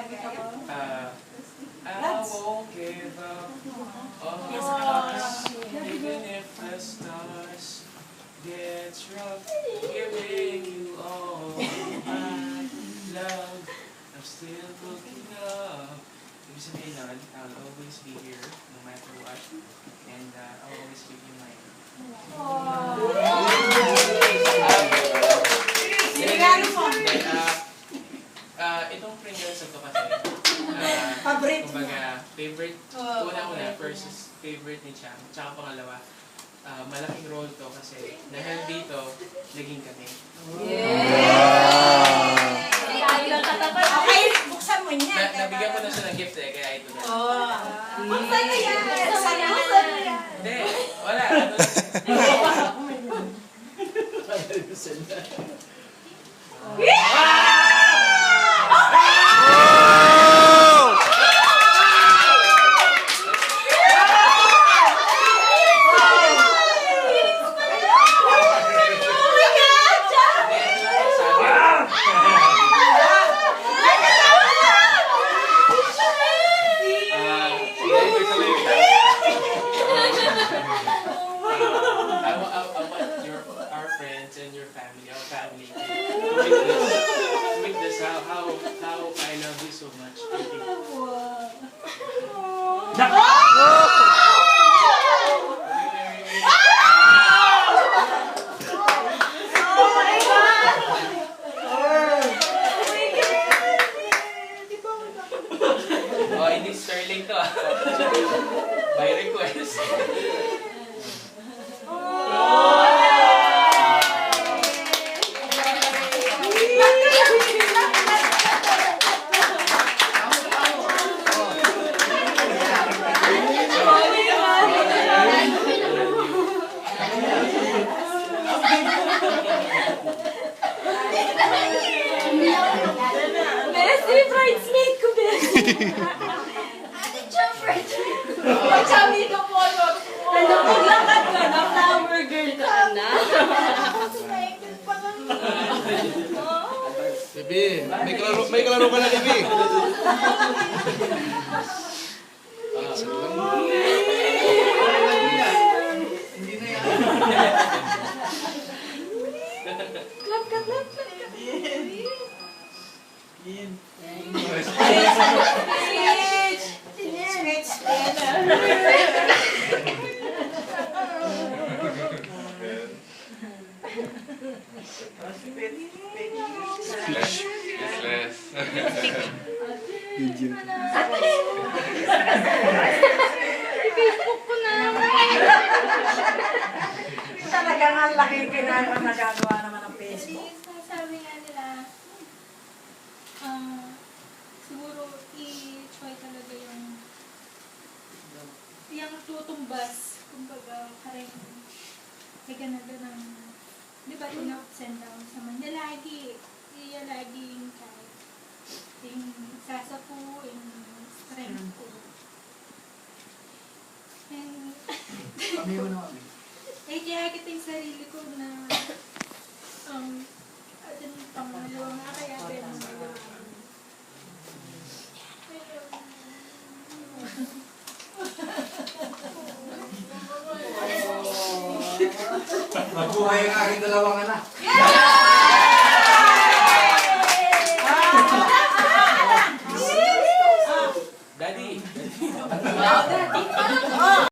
I won't give up on us, even if the stars get rough. Giving you all my love, I'm still looking up. Ibig sabihin nun, I'll always be here, no matter what, and I'll always give you my love. Itong Pringles ito kasi, kumbaga, favorite, una-una, first favorite ni Cham, tsaka pangalawa, malaking role to kasi dahil dito, naging kami. Okay, buksan mo niya. Nabigyan ko na siya ng gift kaya ito na. Buksan mo yan. Buksan mo yan. Hindi, wala. Our friends and your family, our family, to witness how I love you so much. Oh, hindi Sterling to. By request. Bessie, bridesmaid ko, Bessie. Ate Cham, bridesmaid ko. Chami ka po. Ano, paglakad ka na, flower girl ka na. Bibi, may kalaro ka na, Bibi. Clap ka, clap ka. Facebook ko na. Talagang ang laking kinano nagagawa naman ng Facebook. Sabi nga nila, siguro i-try talaga yung tutumbas. Kumbaga, parang may ganagda ng, di ba, yung ups and downs naman. Lagi yung kahit yung sasapu, yung strength ko. And, kaya kita yung sarili ko na atin pangalawa nga kaya din Mabuhay ang aking dalawang anak. Daddy! Daddy!